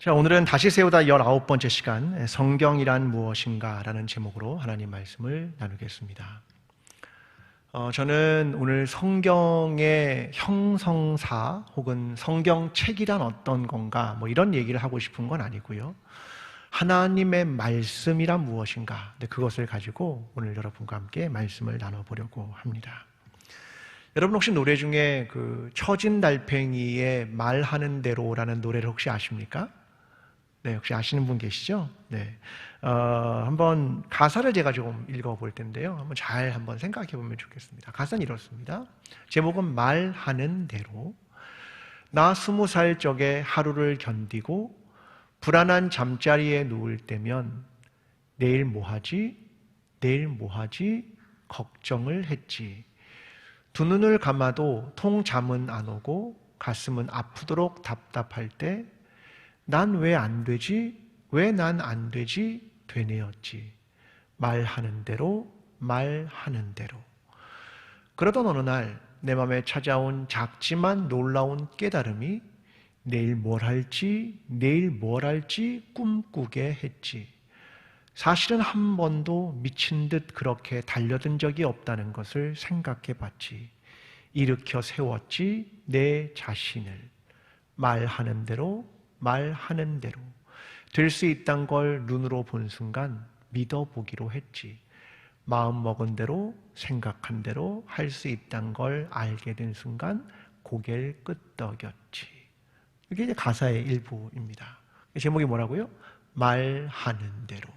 자, 오늘은 다시 세우다 19번째 시간 성경이란 무엇인가 라는 제목으로 하나님 말씀을 나누겠습니다. 저는 오늘 성경의 형성사 혹은 성경책이란 어떤 건가 이런 얘기를 하고 싶은 건 아니고요. 하나님의 말씀이란 무엇인가, 그것을 가지고 오늘 여러분과 함께 말씀을 나눠보려고 합니다. 여러분 혹시 노래 중에 처진 달팽이의 말하는 대로라는 노래를 혹시 아십니까? 네, 혹시 아시는 분 계시죠? 네. 한번 가사를 제가 좀 읽어볼 텐데요. 한번 생각해 보면 좋겠습니다. 가사는 이렇습니다. 제목은 말하는 대로. 나 20살 적에 하루를 견디고 불안한 잠자리에 누울 때면 내일 뭐하지? 내일 뭐하지? 걱정을 했지. 두 눈을 감아도 통 잠은 안 오고 가슴은 아프도록 답답할 때 난 왜 안 되지? 왜 난 안 되지? 되뇌었지. 말하는 대로, 말하는 대로. 그러던 어느 날 내 맘에 찾아온 작지만 놀라운 깨달음이 내일 뭘 할지, 내일 뭘 할지 꿈꾸게 했지. 사실은 한 번도 미친 듯 그렇게 달려든 적이 없다는 것을 생각해 봤지. 일으켜 세웠지, 내 자신을. 말하는 대로, 말하는 대로. 될 수 있단 걸 눈으로 본 순간 믿어보기로 했지. 마음 먹은 대로, 생각한 대로 할 수 있단 걸 알게 된 순간 고개를 끄덕였지. 이게 이제 가사의 일부입니다. 제목이 뭐라고요? 말하는 대로.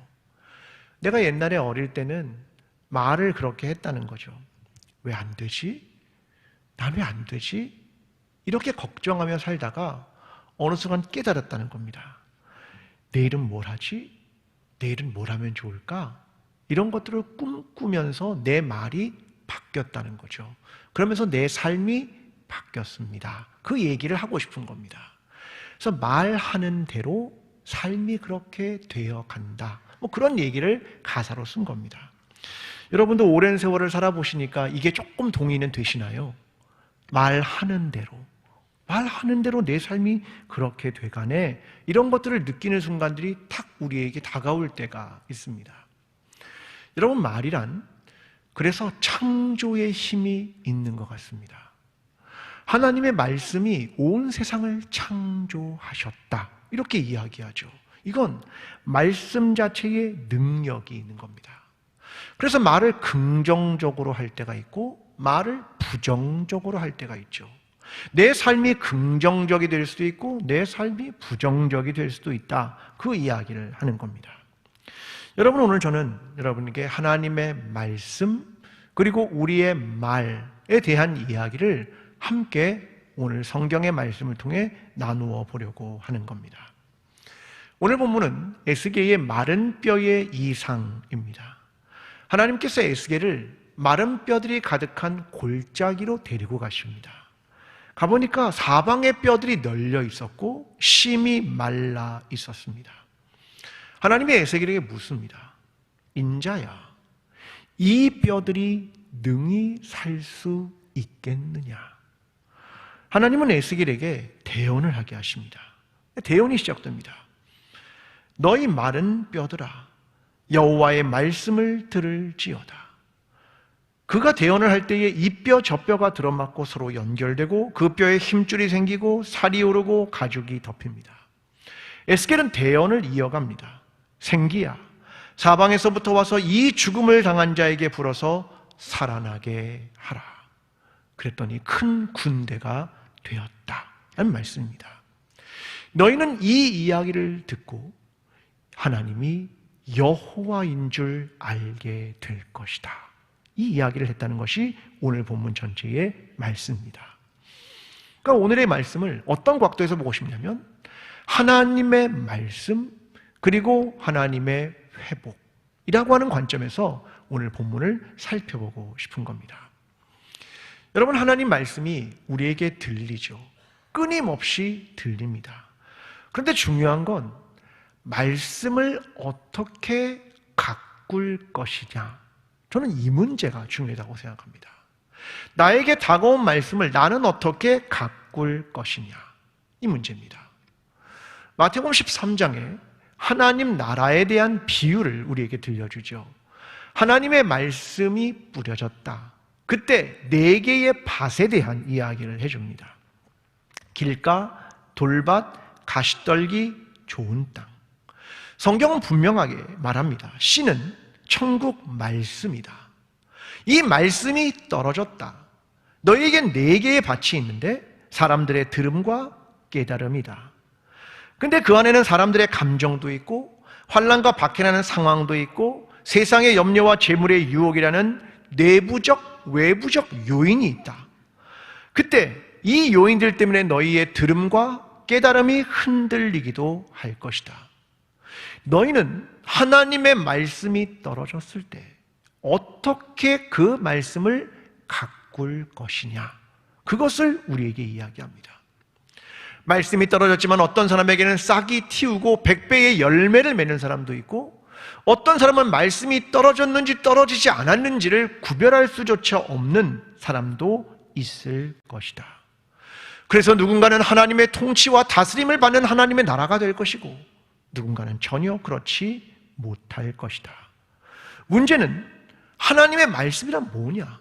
내가 옛날에 어릴 때는 말을 그렇게 했다는 거죠. 왜 안 되지? 난 왜 안 되지? 이렇게 걱정하며 살다가 어느 순간 깨달았다는 겁니다. 내일은 뭘 하지? 내일은 뭘 하면 좋을까? 이런 것들을 꿈꾸면서 내 말이 바뀌었다는 거죠. 그러면서 내 삶이 바뀌었습니다. 그 얘기를 하고 싶은 겁니다. 그래서 말하는 대로 삶이 그렇게 되어 간다. 그런 얘기를 가사로 쓴 겁니다. 여러분도 오랜 세월을 살아보시니까 이게 조금 동의는 되시나요? 말하는 대로. 말하는 대로 내 삶이 그렇게 돼가네. 이런 것들을 느끼는 순간들이 탁 우리에게 다가올 때가 있습니다. 여러분, 말이란 그래서 창조의 힘이 있는 것 같습니다. 하나님의 말씀이 온 세상을 창조하셨다. 이렇게 이야기하죠. 이건 말씀 자체의 능력이 있는 겁니다. 그래서 말을 긍정적으로 할 때가 있고 말을 부정적으로 할 때가 있죠. 내 삶이 긍정적이 될 수도 있고 내 삶이 부정적이 될 수도 있다. 그 이야기를 하는 겁니다. 여러분, 오늘 저는 여러분에게 하나님의 말씀 그리고 우리의 말에 대한 이야기를 함께 오늘 성경의 말씀을 통해 나누어 보려고 하는 겁니다. 오늘 본문은 에스겔의 마른 뼈의 이상입니다. 하나님께서 에스겔을 마른 뼈들이 가득한 골짜기로 데리고 가십니다. 가보니까 사방에 뼈들이 널려 있었고 심이 말라 있었습니다. 하나님이 에스겔에게 묻습니다. 인자야, 이 뼈들이 능히 살 수 있겠느냐? 하나님은 에스겔에게 대언을 하게 하십니다. 대언이 시작됩니다. 너희 마른 뼈들아, 여호와의 말씀을 들을지어다. 그가 대언을 할 때에 이 뼈 저 뼈가 들어맞고 서로 연결되고 그 뼈에 힘줄이 생기고 살이 오르고 가죽이 덮입니다. 에스겔은 대언을 이어갑니다. 생기야, 사방에서부터 와서 이 죽음을 당한 자에게 불어서 살아나게 하라. 그랬더니 큰 군대가 되었다 라는 말씀입니다. 너희는 이 이야기를 듣고 하나님이 여호와인 줄 알게 될 것이다. 이 이야기를 했다는 것이 오늘 본문 전체의 말씀입니다. 그러니까 오늘의 말씀을 어떤 각도에서 보고 싶냐면 하나님의 말씀 그리고 하나님의 회복이라고 하는 관점에서 오늘 본문을 살펴보고 싶은 겁니다. 여러분, 하나님 말씀이 우리에게 들리죠. 끊임없이 들립니다. 그런데 중요한 건 말씀을 어떻게 가꿀 것이냐, 저는 이 문제가 중요하다고 생각합니다. 나에게 다가온 말씀을 나는 어떻게 가꿀 것이냐, 이 문제입니다. 마태복음 13장에 하나님 나라에 대한 비유를 우리에게 들려주죠. 하나님의 말씀이 뿌려졌다. 그때 4개의 밭에 대한 이야기를 해줍니다. 길가, 돌밭, 가시떨기, 좋은 땅. 성경은 분명하게 말합니다. 씨는 천국 말씀이다. 이 말씀이 떨어졌다. 너희에겐 4개의 밭이 있는데 사람들의 들음과 깨달음이다. 근데 그 안에는 사람들의 감정도 있고 환난과 박해라는 상황도 있고 세상의 염려와 재물의 유혹이라는 내부적, 외부적 요인이 있다. 그때 이 요인들 때문에 너희의 들음과 깨달음이 흔들리기도 할 것이다. 너희는 하나님의 말씀이 떨어졌을 때 어떻게 그 말씀을 가꿀 것이냐, 그것을 우리에게 이야기합니다. 말씀이 떨어졌지만 어떤 사람에게는 싹이 틔우고 100배의 열매를 맺는 사람도 있고, 어떤 사람은 말씀이 떨어졌는지 떨어지지 않았는지를 구별할 수조차 없는 사람도 있을 것이다. 그래서 누군가는 하나님의 통치와 다스림을 받는 하나님의 나라가 될 것이고, 누군가는 전혀 그렇지 못할 것이다. 문제는 하나님의 말씀이란 뭐냐?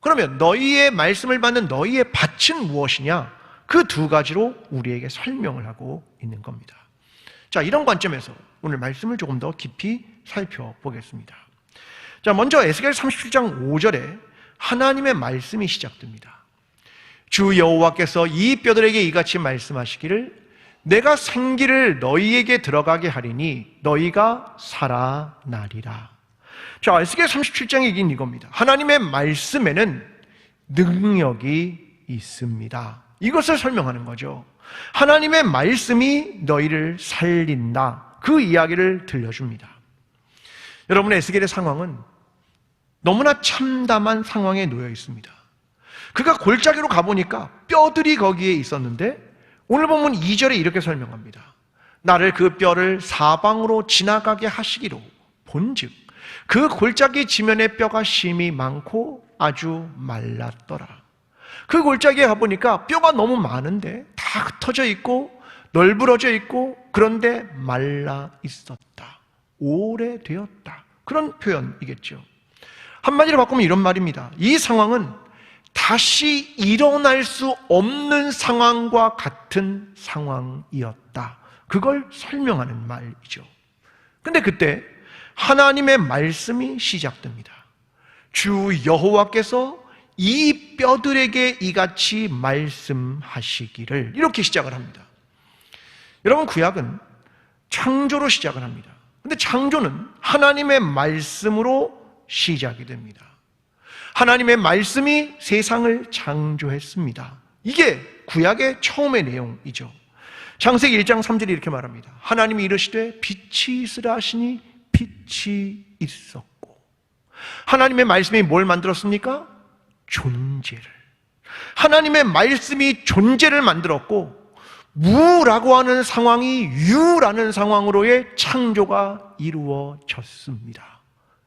그러면 너희의 말씀을 받는 너희의 밭은 무엇이냐? 그 2가지로 우리에게 설명을 하고 있는 겁니다. 자, 이런 관점에서 오늘 말씀을 조금 더 깊이 살펴보겠습니다. 자, 먼저 에스겔 37장 5절에 하나님의 말씀이 시작됩니다. 주 여호와께서 이 뼈들에게 이같이 말씀하시기를 내가 생기를 너희에게 들어가게 하리니 너희가 살아나리라. 자, 에스겔 37장의 얘기는 이겁니다. 하나님의 말씀에는 능력이 있습니다. 이것을 설명하는 거죠. 하나님의 말씀이 너희를 살린다. 그 이야기를 들려줍니다. 여러분, 에스겔의 상황은 너무나 참담한 상황에 놓여 있습니다. 그가 골짜기로 가보니까 뼈들이 거기에 있었는데 오늘 본문 2절에 이렇게 설명합니다. 나를 그 뼈를 사방으로 지나가게 하시기로 본즉 그 골짜기 지면에 뼈가 심이 많고 아주 말랐더라. 그 골짜기에 가보니까 뼈가 너무 많은데 다 흩어져 있고 널브러져 있고 그런데 말라 있었다. 오래되었다. 그런 표현이겠죠. 한마디로 바꾸면 이런 말입니다. 이 상황은 다시 일어날 수 없는 상황과 같은 상황이었다. 그걸 설명하는 말이죠. 근데 그때 하나님의 말씀이 시작됩니다. 주 여호와께서 이 뼈들에게 이같이 말씀하시기를, 이렇게 시작을 합니다. 여러분, 구약은 창조로 시작을 합니다. 근데 창조는 하나님의 말씀으로 시작이 됩니다. 하나님의 말씀이 세상을 창조했습니다. 이게 구약의 처음의 내용이죠. 창세기 1장 3절이 이렇게 말합니다. 하나님이 이르시되 빛이 있으라 하시니 빛이 있었고. 하나님의 말씀이 뭘 만들었습니까? 존재를. 하나님의 말씀이 존재를 만들었고, 무라고 하는 상황이 유라는 상황으로의 창조가 이루어졌습니다.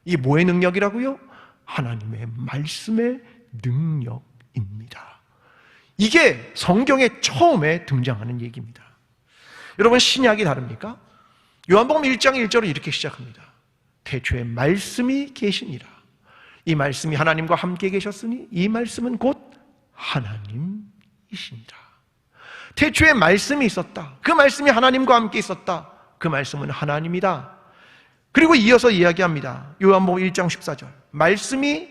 이게 뭐의 능력이라고요? 하나님의 말씀의 능력입니다. 이게 성경에 처음에 등장하는 얘기입니다. 여러분, 신약이 다릅니까? 요한복음 1장 1절은 이렇게 시작합니다. 태초에 말씀이 계시니라. 이 말씀이 하나님과 함께 계셨으니 이 말씀은 곧 하나님이시니라. 태초에 말씀이 있었다. 그 말씀이 하나님과 함께 있었다. 그 말씀은 하나님이다. 그리고 이어서 이야기합니다. 요한복음 1장 14절. 말씀이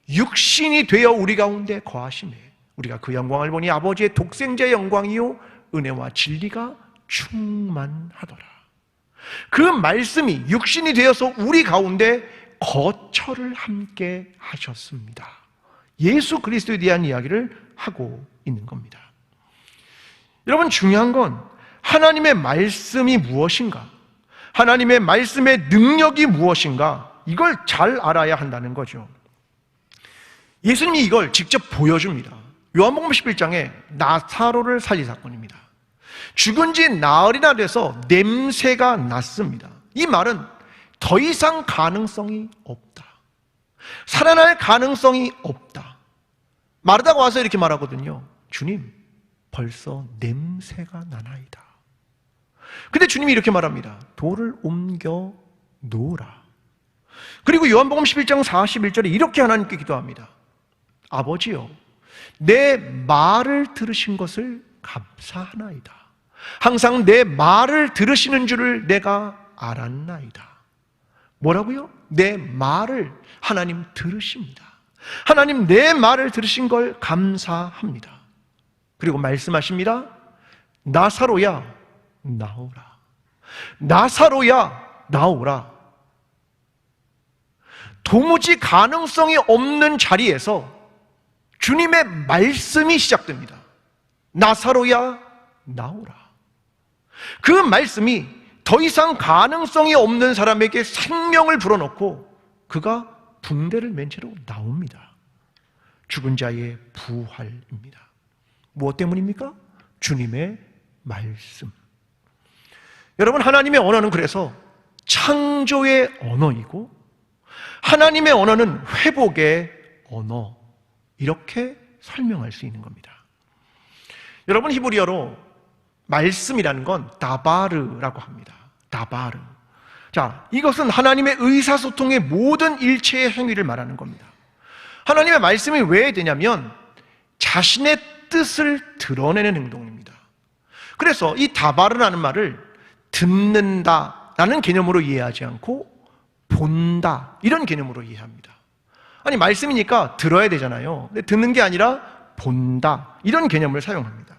육신이 되어 우리 가운데 거하시매 우리가 그 영광을 보니 아버지의 독생자의 영광이요 은혜와 진리가 충만하더라. 그 말씀이 육신이 되어서 우리 가운데 거처를 함께 하셨습니다. 예수 그리스도에 대한 이야기를 하고 있는 겁니다. 여러분, 중요한 건 하나님의 말씀이 무엇인가, 하나님의 말씀의 능력이 무엇인가, 이걸 잘 알아야 한다는 거죠. 예수님이 이걸 직접 보여줍니다. 요한복음 11장에 나사로를 살린 사건입니다. 죽은 지 나흘이나 돼서 냄새가 났습니다. 이 말은 더 이상 가능성이 없다. 살아날 가능성이 없다. 마르다가 와서 이렇게 말하거든요. 주님, 벌써 냄새가 나나이다. 근데 주님이 이렇게 말합니다. 돌을 옮겨 놓으라. 그리고 요한복음 11장 41절에 이렇게 하나님께 기도합니다. 아버지요, 내 말을 들으신 것을 감사하나이다. 항상 내 말을 들으시는 줄을 내가 알았나이다. 뭐라고요? 내 말을 하나님 들으십니다. 하나님 내 말을 들으신 걸 감사합니다. 그리고 말씀하십니다. 나사로야 나오라. 나사로야 나오라. 도무지 가능성이 없는 자리에서 주님의 말씀이 시작됩니다. 나사로야 나오라. 그 말씀이 더 이상 가능성이 없는 사람에게 생명을 불어넣고 그가 붕대를 맨 채로 나옵니다. 죽은 자의 부활입니다. 무엇 때문입니까? 주님의 말씀. 여러분, 하나님의 언어는 그래서 창조의 언어이고 하나님의 언어는 회복의 언어, 이렇게 설명할 수 있는 겁니다. 여러분, 히브리어로 말씀이라는 건 다바르라고 합니다. 다바르. 자, 이것은 하나님의 의사소통의 모든 일체의 행위를 말하는 겁니다. 하나님의 말씀이 왜 되냐면 자신의 뜻을 드러내는 행동입니다. 그래서 이 다바르라는 말을 듣는다라는 개념으로 이해하지 않고 본다, 이런 개념으로 이해합니다. 아니, 말씀이니까 들어야 되잖아요. 근데 듣는 게 아니라 본다, 이런 개념을 사용합니다.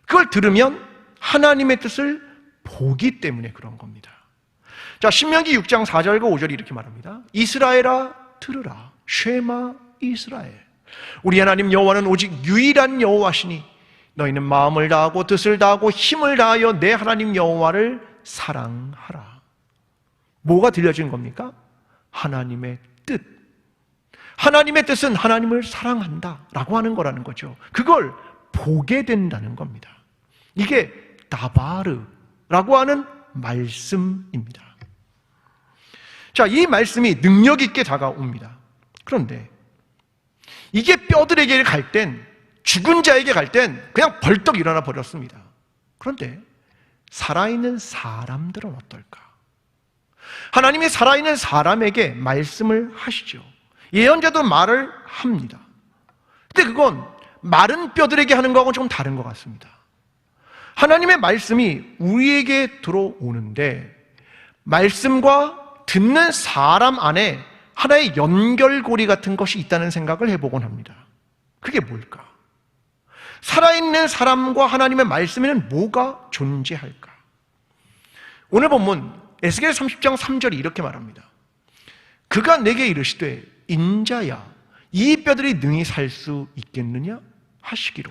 그걸 들으면 하나님의 뜻을 보기 때문에 그런 겁니다. 자, 신명기 6장 4절과 5절이 이렇게 말합니다. 이스라엘아 들으라. 쉐마 이스라엘. 우리 하나님 여호와는 오직 유일한 여호와시니 너희는 마음을 다하고 뜻을 다하고 힘을 다하여 내 하나님 여호와를 사랑하라. 뭐가 들려진 겁니까? 하나님의 뜻. 하나님의 뜻은 하나님을 사랑한다 라고 하는 거라는 거죠. 그걸 보게 된다는 겁니다. 이게 다바르라고 하는 말씀입니다. 자, 이 말씀이 능력 있게 다가옵니다. 그런데 이게 뼈들에게 갈 땐, 죽은 자에게 갈 땐 그냥 벌떡 일어나 버렸습니다. 그런데 살아있는 사람들은 어떨까? 하나님이 살아있는 사람에게 말씀을 하시죠. 예언자도 말을 합니다. 근데 그건 마른 뼈들에게 하는 거하고는 좀 다른 것 같습니다. 하나님의 말씀이 우리에게 들어오는데 말씀과 듣는 사람 안에 하나의 연결고리 같은 것이 있다는 생각을 해보곤 합니다. 그게 뭘까? 살아있는 사람과 하나님의 말씀에는 뭐가 존재할까? 오늘 본문 에스겔 30장 3절이 이렇게 말합니다. 그가 내게 이르시되 인자야, 이 뼈들이 능히 살 수 있겠느냐 하시기로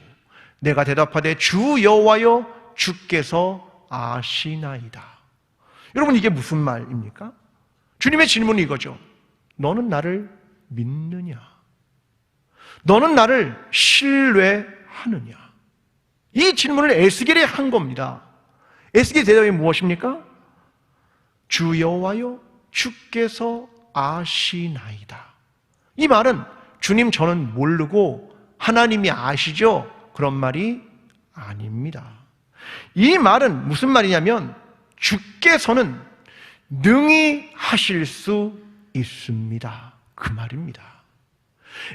내가 대답하되 주 여호와여 주께서 아시나이다. 여러분, 이게 무슨 말입니까? 주님의 질문이 이거죠. 너는 나를 믿느냐? 너는 나를 신뢰하느냐? 이 질문을 에스겔이 한 겁니다. 에스겔의 대답이 무엇입니까? 주 여호와여 주께서 아시나이다. 이 말은 주님 저는 모르고 하나님이 아시죠? 그런 말이 아닙니다. 이 말은 무슨 말이냐면 주께서는 능히 하실 수 있습니다, 그 말입니다.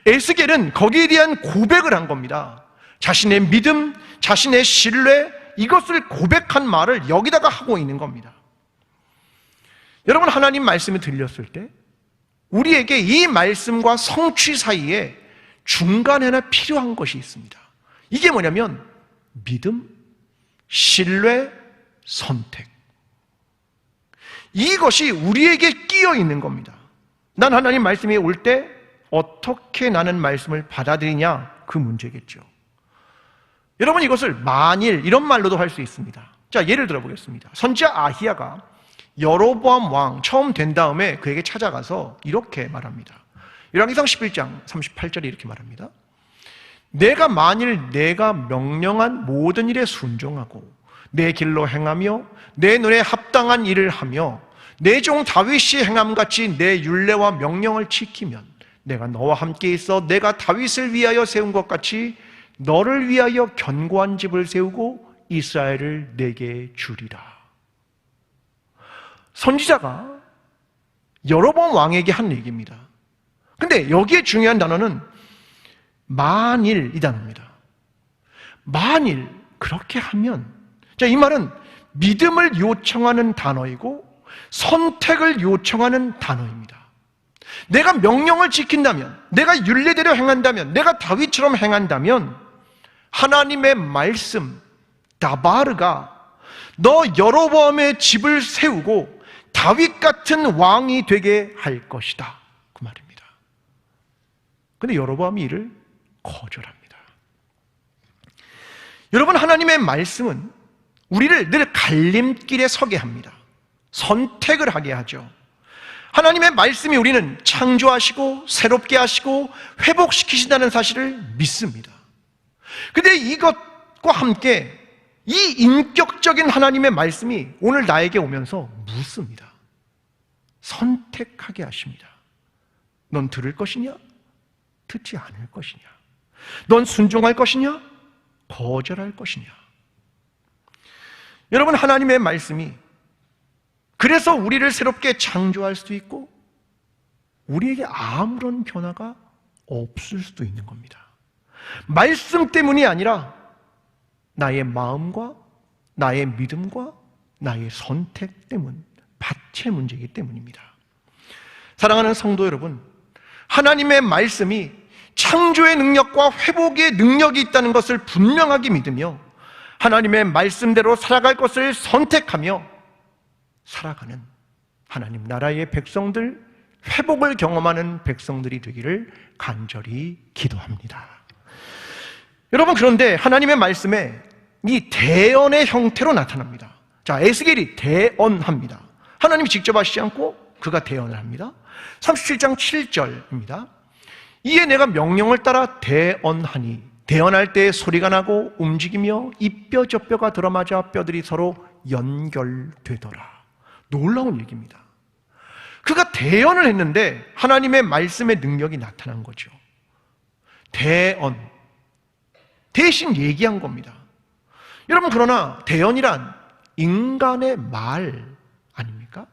에스겔은 거기에 대한 고백을 한 겁니다. 자신의 믿음, 자신의 신뢰, 이것을 고백한 말을 여기다가 하고 있는 겁니다. 여러분, 하나님 말씀이 들렸을 때 우리에게 이 말씀과 성취 사이에 중간에 하나 필요한 것이 있습니다. 이게 뭐냐면 믿음, 신뢰, 선택. 이것이 우리에게 끼어 있는 겁니다. 난 하나님 말씀이 올 때 어떻게 나는 말씀을 받아들이냐, 그 문제겠죠. 여러분, 이것을 만일 이런 말로도 할 수 있습니다. 자, 예를 들어 보겠습니다. 선지자 아히야가 여로보암 왕 처음 된 다음에 그에게 찾아가서 이렇게 말합니다. 열왕기상 11장 38절에 이렇게 말합니다. 내가 만일 내가 명령한 모든 일에 순종하고 내 길로 행하며 내 눈에 합당한 일을 하며 내 종 다윗이 행함같이 내 율례와 명령을 지키면 내가 너와 함께 있어 내가 다윗을 위하여 세운 것 같이 너를 위하여 견고한 집을 세우고 이스라엘을 내게 주리라. 선지자가 여로보암 왕에게 한 얘기입니다. 근데 여기에 중요한 단어는 만일 이 단어입니다. 만일 그렇게 하면, 자, 이 말은 믿음을 요청하는 단어이고 선택을 요청하는 단어입니다. 내가 명령을 지킨다면, 내가 율례대로 행한다면, 내가 다윗처럼 행한다면 하나님의 말씀 다바르가 너 여로보암의 집을 세우고 다윗 같은 왕이 되게 할 것이다, 그 말입니다. 근데 여로보암이 이를 거절합니다. 여러분, 하나님의 말씀은 우리를 늘 갈림길에 서게 합니다. 선택을 하게 하죠. 하나님의 말씀이 우리는 창조하시고 새롭게 하시고 회복시키신다는 사실을 믿습니다. 근데 이것과 함께 이 인격적인 하나님의 말씀이 오늘 나에게 오면서 묻습니다. 선택하게 하십니다. 넌 들을 것이냐? 듣지 않을 것이냐? 넌 순종할 것이냐? 거절할 것이냐? 여러분, 하나님의 말씀이 그래서 우리를 새롭게 창조할 수도 있고 우리에게 아무런 변화가 없을 수도 있는 겁니다. 말씀 때문이 아니라 나의 마음과 나의 믿음과 나의 선택 때문, 밭의 문제이기 때문입니다. 사랑하는 성도 여러분, 하나님의 말씀이 창조의 능력과 회복의 능력이 있다는 것을 분명하게 믿으며 하나님의 말씀대로 살아갈 것을 선택하며 살아가는 하나님 나라의 백성들, 회복을 경험하는 백성들이 되기를 간절히 기도합니다. 여러분, 그런데 하나님의 말씀에 이 대언의 형태로 나타납니다. 자, 에스겔이 대언합니다. 하나님이 직접 하시지 않고 그가 대언을 합니다. 37장 7절입니다. 이에 내가 명령을 따라 대언하니 대언할 때 소리가 나고 움직이며 이 뼈 저 뼈가 들어맞아 뼈들이 서로 연결되더라. 놀라운 얘기입니다. 그가 대언을 했는데 하나님의 말씀의 능력이 나타난 거죠. 대언, 대신 얘기한 겁니다. 여러분, 그러나 대언이란 인간의 말 아닙니까?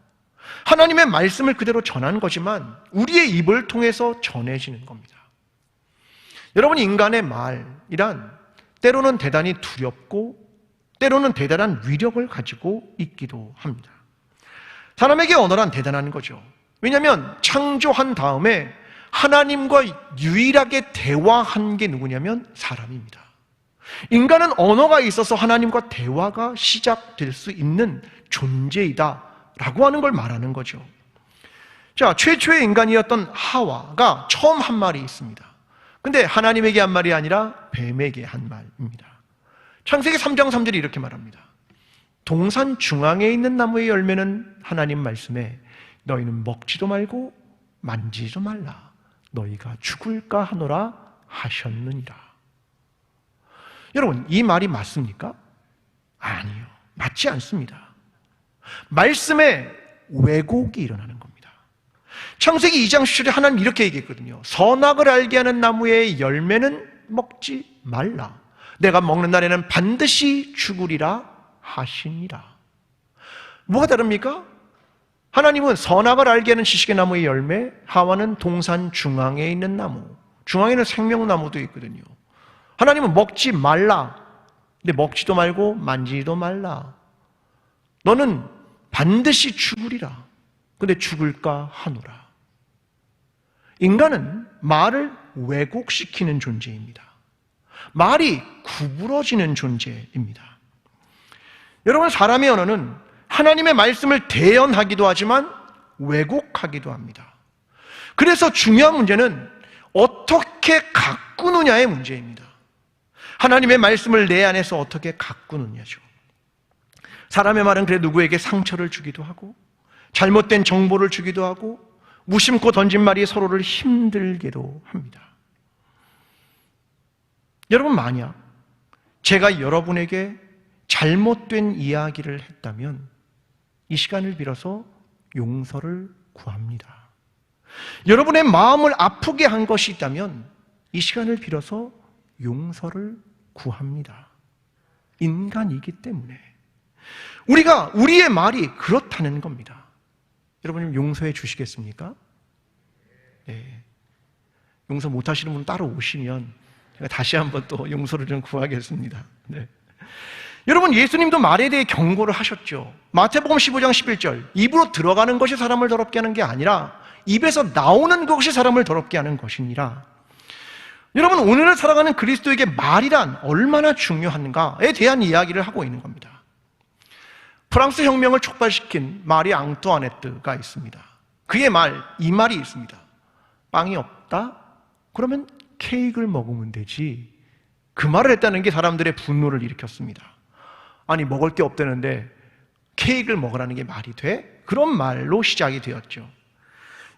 하나님의 말씀을 그대로 전하는 거지만 우리의 입을 통해서 전해지는 겁니다. 여러분, 인간의 말이란 때로는 대단히 두렵고 때로는 대단한 위력을 가지고 있기도 합니다. 사람에게 언어란 대단한 거죠. 왜냐하면 창조한 다음에 하나님과 유일하게 대화한 게 누구냐면 사람입니다. 인간은 언어가 있어서 하나님과 대화가 시작될 수 있는 존재이다 라고 하는 걸 말하는 거죠. 자, 최초의 인간이었던 하와가 처음 한 말이 있습니다. 근데 하나님에게 한 말이 아니라 뱀에게 한 말입니다. 창세기 3장 3절이 이렇게 말합니다. 동산 중앙에 있는 나무의 열매는 하나님 말씀에 너희는 먹지도 말고 만지지도 말라. 너희가 죽을까 하노라 하셨느니라. 여러분, 이 말이 맞습니까? 아니요, 맞지 않습니다. 말씀에 왜곡이 일어나는 겁니다. 창세기 2장 10절에 하나님 이렇게 얘기했거든요. 선악을 알게 하는 나무의 열매는 먹지 말라. 내가 먹는 날에는 반드시 죽으리라 하시니라. 뭐가 다릅니까? 하나님은 선악을 알게 하는 지식의 나무의 열매, 하와는 동산 중앙에 있는 나무, 중앙에는 생명나무도 있거든요. 하나님은 먹지 말라. 근데 먹지도 말고 만지지도 말라. 너는 반드시 죽으리라. 근데 죽을까 하노라. 인간은 말을 왜곡시키는 존재입니다. 말이 구부러지는 존재입니다. 여러분, 사람의 언어는 하나님의 말씀을 대언하기도 하지만 왜곡하기도 합니다. 그래서 중요한 문제는 어떻게 가꾸느냐의 문제입니다. 하나님의 말씀을 내 안에서 어떻게 가꾸느냐죠. 사람의 말은 그래 누구에게 상처를 주기도 하고 잘못된 정보를 주기도 하고 무심코 던진 말이 서로를 힘들게도 합니다. 여러분, 만약 제가 여러분에게 잘못된 이야기를 했다면 이 시간을 빌어서 용서를 구합니다. 여러분의 마음을 아프게 한 것이 있다면 이 시간을 빌어서 용서를 구합니다. 인간이기 때문에 우리의 말이 그렇다는 겁니다. 여러분 용서해 주시겠습니까? 네. 용서 못하시는 분 따로 오시면 제가 다시 한번 또 용서를 좀 구하겠습니다. 네. 여러분, 예수님도 말에 대해 경고를 하셨죠. 마태복음 15장 11절, 입으로 들어가는 것이 사람을 더럽게 하는 게 아니라 입에서 나오는 것이 사람을 더럽게 하는 것이니라. 여러분, 오늘을 살아가는 그리스도에게 말이란 얼마나 중요한가에 대한 이야기를 하고 있는 겁니다. 프랑스 혁명을 촉발시킨 마리 앙뚜아네트가 있습니다. 그의 말, 이 말이 있습니다. 빵이 없다? 그러면 케이크를 먹으면 되지. 그 말을 했다는 게 사람들의 분노를 일으켰습니다. 아니, 먹을 게 없다는데 케이크를 먹으라는 게 말이 돼? 그런 말로 시작이 되었죠.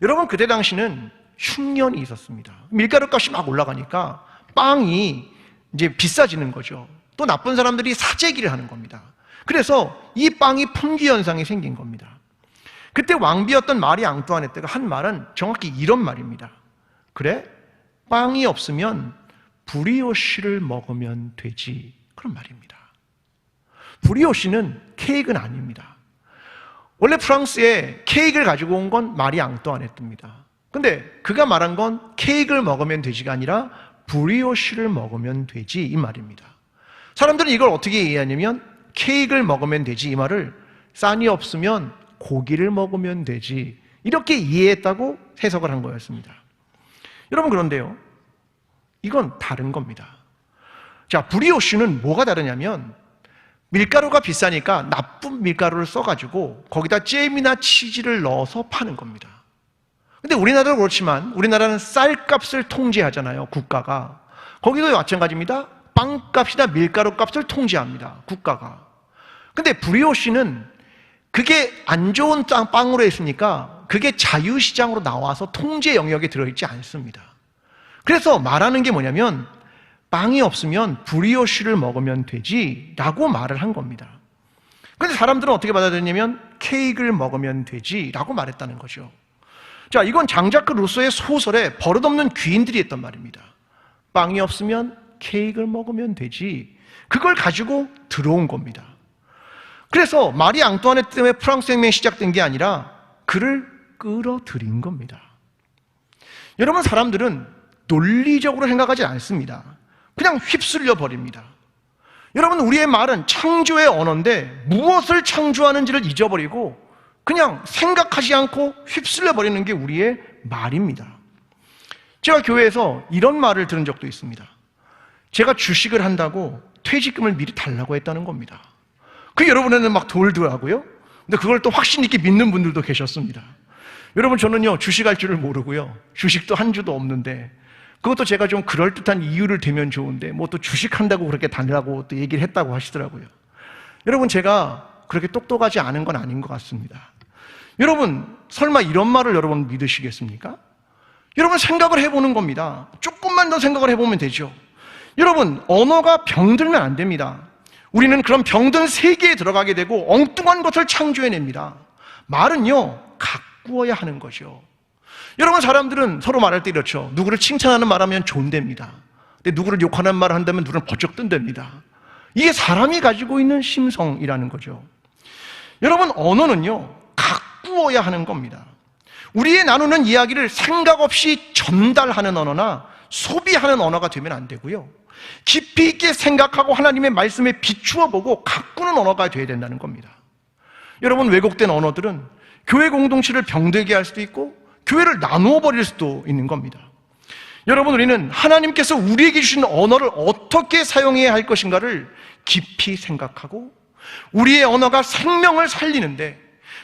여러분, 그때 당시는 흉년이 있었습니다. 밀가루 값이 막 올라가니까 빵이 이제 비싸지는 거죠. 또 나쁜 사람들이 사재기를 하는 겁니다. 그래서 이 빵이 품귀 현상이 생긴 겁니다. 그때 왕비였던 마리 앙뚜아네트가 한 말은 정확히 이런 말입니다. 그래? 빵이 없으면 브리오시를 먹으면 되지. 그런 말입니다. 브리오시는 케이크는 아닙니다. 원래 프랑스에 케이크를 가지고 온 건 마리 앙뚜아네트입니다. 근데 그가 말한 건 케이크를 먹으면 되지가 아니라 브리오시를 먹으면 되지, 이 말입니다. 사람들은 이걸 어떻게 이해하냐면 케이크를 먹으면 되지, 이 말을 쌀이 없으면 고기를 먹으면 되지, 이렇게 이해했다고 해석을 한 거였습니다. 여러분, 그런데요, 이건 다른 겁니다. 자, 브리오시는 뭐가 다르냐면 밀가루가 비싸니까 나쁜 밀가루를 써가지고 거기다 잼이나 치즈를 넣어서 파는 겁니다. 근데 우리나라도 그렇지만 우리나라는 쌀값을 통제하잖아요, 국가가. 거기도 마찬가지입니다. 빵값이나 밀가루 값을 통제합니다, 국가가. 근데 브리오시는 그게 안 좋은 빵으로 했으니까 그게 자유시장으로 나와서 통제 영역에 들어있지 않습니다. 그래서 말하는 게 뭐냐면 빵이 없으면 브리오시를 먹으면 되지 라고 말을 한 겁니다. 그런데 사람들은 어떻게 받아들였냐면 케이크를 먹으면 되지 라고 말했다는 거죠. 자, 이건 장자크 루소의 소설에 버릇없는 귀인들이 했던 말입니다. 빵이 없으면 케이크를 먹으면 되지. 그걸 가지고 들어온 겁니다. 그래서 마리 앙뚜아네트 때문에 프랑스 혁명이 시작된 게 아니라 그를 끌어들인 겁니다. 여러분, 사람들은 논리적으로 생각하지 않습니다. 그냥 휩쓸려 버립니다. 여러분, 우리의 말은 창조의 언어인데 무엇을 창조하는지를 잊어버리고 그냥 생각하지 않고 휩쓸려 버리는 게 우리의 말입니다. 제가 교회에서 이런 말을 들은 적도 있습니다. 제가 주식을 한다고 퇴직금을 미리 달라고 했다는 겁니다. 그 여러분에는 막 돌더라고요. 근데 그걸 또 확신 있게 믿는 분들도 계셨습니다. 여러분, 저는요, 주식할 줄을 모르고요, 주식도 한 주도 없는데 그것도 제가 좀 그럴듯한 이유를 대면 좋은데 뭐 또 주식한다고 그렇게 달라고 또 얘기를 했다고 하시더라고요. 여러분, 제가 그렇게 똑똑하지 않은 건 아닌 것 같습니다. 여러분, 설마 이런 말을 여러분 믿으시겠습니까? 여러분, 생각을 해보는 겁니다. 조금만 더 생각을 해보면 되죠. 여러분, 언어가 병들면 안 됩니다. 우리는 그런 병든 세계에 들어가게 되고 엉뚱한 것을 창조해냅니다. 말은요, 가꾸어야 하는 거죠. 여러분, 사람들은 서로 말할 때 이렇죠. 누구를 칭찬하는 말하면 존댓니다. 근데 누구를 욕하는 말을 한다면 눈을 번쩍 뜬답니다. 이게 사람이 가지고 있는 심성이라는 거죠. 여러분, 언어는요, 가꾸어야 하는 겁니다. 우리의 나누는 이야기를 생각 없이 전달하는 언어나 소비하는 언어가 되면 안 되고요, 깊이 있게 생각하고 하나님의 말씀에 비추어 보고 가꾸는 언어가 되어야 된다는 겁니다. 여러분, 왜곡된 언어들은 교회 공동체를 병들게 할 수도 있고 교회를 나누어 버릴 수도 있는 겁니다. 여러분, 우리는 하나님께서 우리에게 주신 언어를 어떻게 사용해야 할 것인가를 깊이 생각하고 우리의 언어가 생명을 살리는데,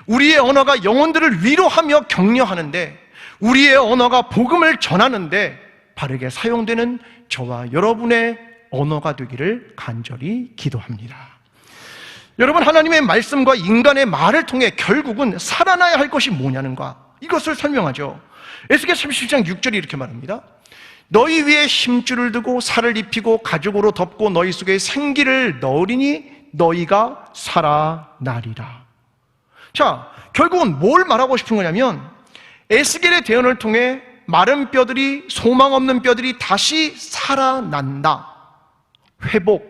우리의 언어가 영혼들을 위로하며 격려하는데, 우리의 언어가 복음을 전하는데 바르게 사용되는 저와 여러분의 언어가 되기를 간절히 기도합니다. 여러분, 하나님의 말씀과 인간의 말을 통해 결국은 살아나야 할 것이 뭐냐는가, 이것을 설명하죠. 에스겔 37장 6절이 이렇게 말합니다. 너희 위에 힘줄을 두고 살을 입히고 가죽으로 덮고 너희 속에 생기를 넣으리니 너희가 살아나리라. 자, 결국은 뭘 말하고 싶은 거냐면 에스겔의 대언을 통해 마른 뼈들이, 소망 없는 뼈들이 다시 살아난다. 회복,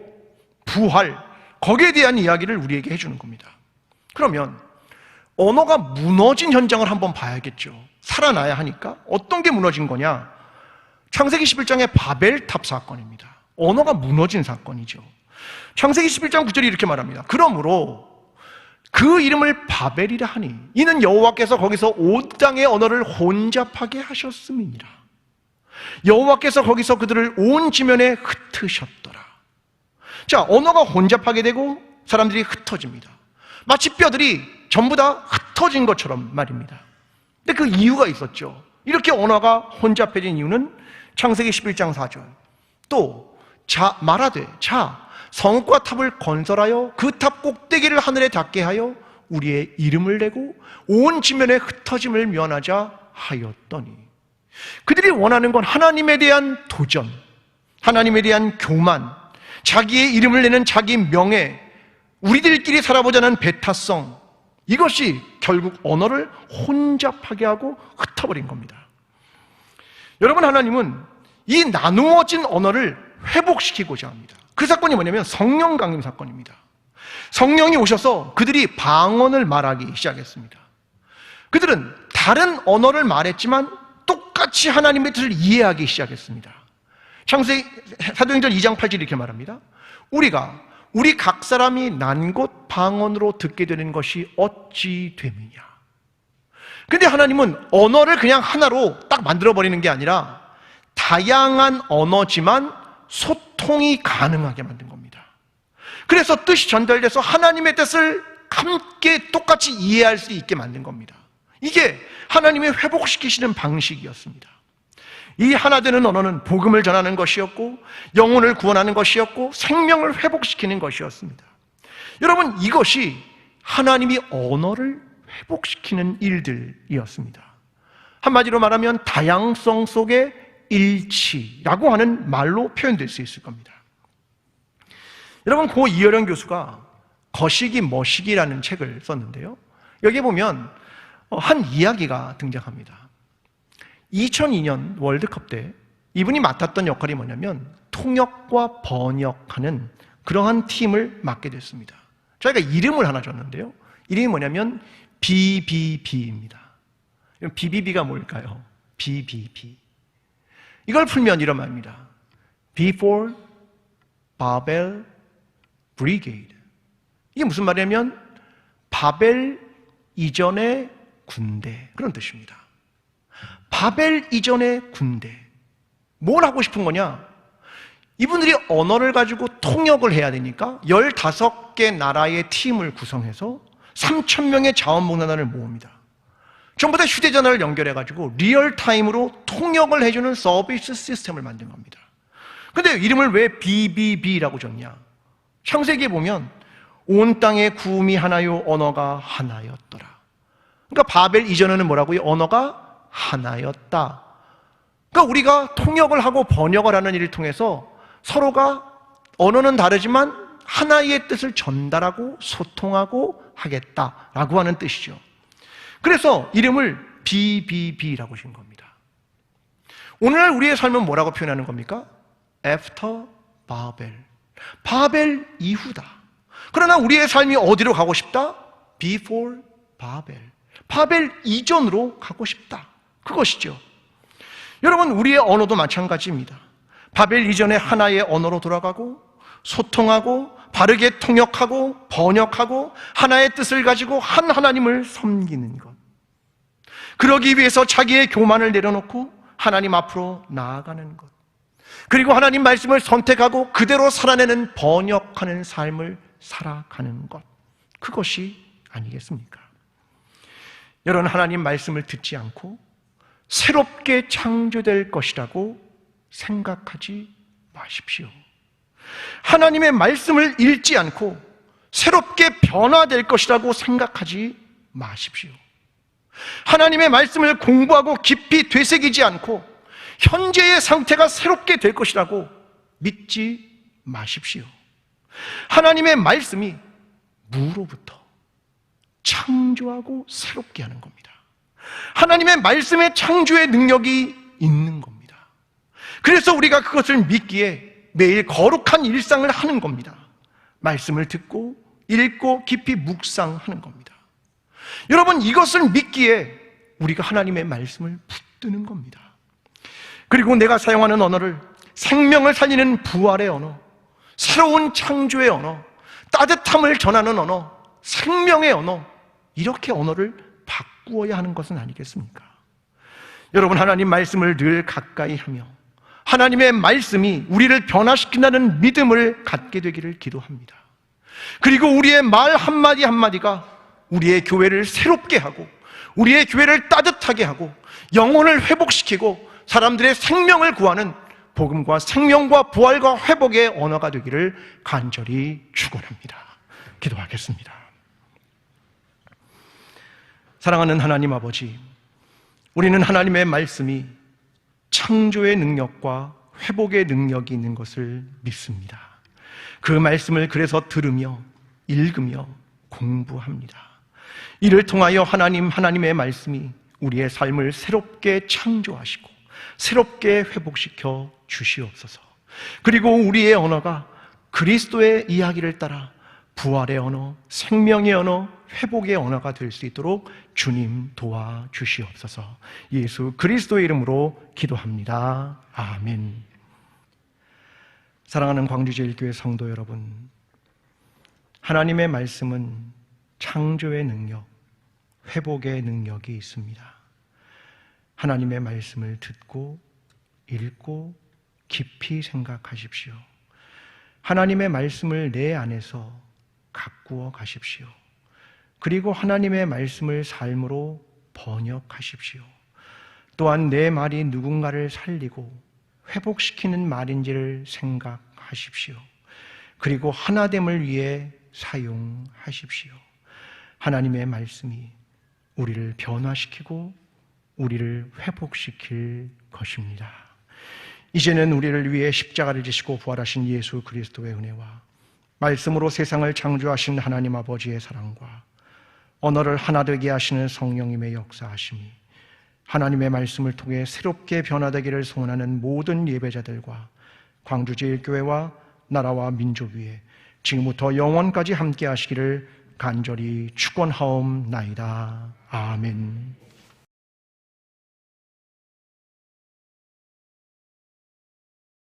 부활, 거기에 대한 이야기를 우리에게 해주는 겁니다. 그러면 언어가 무너진 현장을 한번 봐야겠죠. 살아나야 하니까. 어떤 게 무너진 거냐? 창세기 11장의 바벨탑 사건입니다. 언어가 무너진 사건이죠. 창세기 11장 9절이 이렇게 말합니다. 그러므로 그 이름을 바벨이라 하니 이는 여호와께서 거기서 온 땅의 언어를 혼잡하게 하셨음이니라. 여호와께서 거기서 그들을 온 지면에 흩으셨더라. 자, 언어가 혼잡하게 되고 사람들이 흩어집니다. 마치 뼈들이 전부 다 흩어진 것처럼 말입니다. 근데 그 이유가 있었죠. 이렇게 언어가 혼잡해진 이유는 창세기 11장 4절 또 말하되 성읍과 탑을 건설하여 그 탑 꼭대기를 하늘에 닿게 하여 우리의 이름을 내고 온 지면에 흩어짐을 면하자 하였더니, 그들이 원하는 건 하나님에 대한 도전, 하나님에 대한 교만, 자기의 이름을 내는 자기 명예, 우리들끼리 살아보자는 배타성, 이것이 결국 언어를 혼잡하게 하고 흩어버린 겁니다. 여러분, 하나님은 이 나누어진 언어를 회복시키고자 합니다. 그 사건이 뭐냐면 성령 강림 사건입니다. 성령이 오셔서 그들이 방언을 말하기 시작했습니다. 그들은 다른 언어를 말했지만 똑같이 하나님의 뜻을 이해하기 시작했습니다. 창세기 사도행전 2장 8절 이렇게 말합니다. 우리가 우리 각 사람이 난 곳 방언으로 듣게 되는 것이 어찌 됨이냐. 근데 하나님은 언어를 그냥 하나로 딱 만들어버리는 게 아니라 다양한 언어지만 소통이 가능하게 만든 겁니다. 그래서 뜻이 전달돼서 하나님의 뜻을 함께 똑같이 이해할 수 있게 만든 겁니다. 이게 하나님의 회복시키시는 방식이었습니다. 이 하나 되는 언어는 복음을 전하는 것이었고 영혼을 구원하는 것이었고 생명을 회복시키는 것이었습니다. 여러분, 이것이 하나님이 언어를 회복시키는 일들이었습니다. 한마디로 말하면 다양성 속의 일치라고 하는 말로 표현될 수 있을 겁니다. 여러분, 고 이어령 교수가 거시기 머시기라는 책을 썼는데요, 여기에 보면 한 이야기가 등장합니다. 2002년 월드컵 때 이분이 맡았던 역할이 뭐냐면 통역과 번역하는 그러한 팀을 맡게 됐습니다. 저희가 이름을 하나 줬는데요, 이름이 뭐냐면 BBB입니다. BBB가 뭘까요? BBB. 이걸 풀면 이런 말입니다. Before Babel Brigade. 이게 무슨 말이냐면 바벨 이전의 군대, 그런 뜻입니다. 바벨 이전의 군대. 뭘 하고 싶은 거냐? 이분들이 언어를 가지고 통역을 해야 되니까 15개 나라의 팀을 구성해서 3,000명의 자원봉사단을 모읍니다. 전부 다 휴대전화를 연결해가지고 리얼타임으로 통역을 해주는 서비스 시스템을 만든 겁니다. 근데 이름을 왜 BBB라고 줬냐? 창세기에 보면 온 땅의 구음이 하나요 언어가 하나였더라. 그러니까 바벨 이전에는 뭐라고요? 언어가 하나였다. 그러니까 우리가 통역을 하고 번역을 하는 일을 통해서 서로가 언어는 다르지만 하나의 뜻을 전달하고 소통하고 하겠다라고 하는 뜻이죠. 그래서 이름을 BBB라고 준 겁니다. 오늘날 우리의 삶은 뭐라고 표현하는 겁니까? After Babel. 바벨 이후다. 그러나 우리의 삶이 어디로 가고 싶다? Before Babel. 바벨 이전으로 가고 싶다. 그것이죠. 여러분, 우리의 언어도 마찬가지입니다. 바벨 이전에 하나의 언어로 돌아가고 소통하고 바르게 통역하고 번역하고 하나의 뜻을 가지고 한 하나님을 섬기는 것. 그러기 위해서 자기의 교만을 내려놓고 하나님 앞으로 나아가는 것. 그리고 하나님 말씀을 선택하고 그대로 살아내는 번역하는 삶을 살아가는 것. 그것이 아니겠습니까? 여러분, 하나님 말씀을 듣지 않고 새롭게 창조될 것이라고 생각하지 마십시오. 하나님의 말씀을 읽지 않고 새롭게 변화될 것이라고 생각하지 마십시오. 하나님의 말씀을 공부하고 깊이 되새기지 않고 현재의 상태가 새롭게 될 것이라고 믿지 마십시오. 하나님의 말씀이 무로부터 창조하고 새롭게 하는 겁니다. 하나님의 말씀의 창조의 능력이 있는 겁니다. 그래서 우리가 그것을 믿기에 매일 거룩한 일상을 하는 겁니다. 말씀을 듣고 읽고 깊이 묵상하는 겁니다. 여러분, 이것을 믿기에 우리가 하나님의 말씀을 붙드는 겁니다. 그리고 내가 사용하는 언어를 생명을 살리는 부활의 언어, 새로운 창조의 언어, 따뜻함을 전하는 언어, 생명의 언어, 이렇게 언어를 바꾸어야 하는 것은 아니겠습니까? 여러분, 하나님 말씀을 늘 가까이 하며 하나님의 말씀이 우리를 변화시킨다는 믿음을 갖게 되기를 기도합니다. 그리고 우리의 말 한마디 한마디가 우리의 교회를 새롭게 하고 우리의 교회를 따뜻하게 하고 영혼을 회복시키고 사람들의 생명을 구하는 복음과 생명과 부활과 회복의 언어가 되기를 간절히 축원합니다. 기도하겠습니다. 사랑하는 하나님 아버지, 우리는 하나님의 말씀이 창조의 능력과 회복의 능력이 있는 것을 믿습니다. 그 말씀을 그래서 들으며 읽으며 공부합니다. 이를 통하여 하나님의 말씀이 우리의 삶을 새롭게 창조하시고 새롭게 회복시켜 주시옵소서. 그리고 우리의 언어가 그리스도의 이야기를 따라 부활의 언어, 생명의 언어, 회복의 언어가 될 수 있도록 주님 도와주시옵소서. 예수 그리스도의 이름으로 기도합니다. 아멘. 사랑하는 광주제일교회 성도 여러분, 하나님의 말씀은 창조의 능력, 회복의 능력이 있습니다. 하나님의 말씀을 듣고 읽고 깊이 생각하십시오. 하나님의 말씀을 내 안에서 가꾸어 가십시오. 그리고 하나님의 말씀을 삶으로 번역하십시오. 또한 내 말이 누군가를 살리고 회복시키는 말인지를 생각하십시오. 그리고 하나됨을 위해 사용하십시오. 하나님의 말씀이 우리를 변화시키고 우리를 회복시킬 것입니다. 이제는 우리를 위해 십자가를 지시고 부활하신 예수 그리스도의 은혜와 말씀으로 세상을 창조하신 하나님 아버지의 사랑과 언어를 하나 되게 하시는 성령님의 역사하심이 하나님의 말씀을 통해 새롭게 변화되기를 소원하는 모든 예배자들과 광주제일교회와 나라와 민족 위에 지금부터 영원까지 함께 하시기를 간절히 축원하옵나이다. 아멘.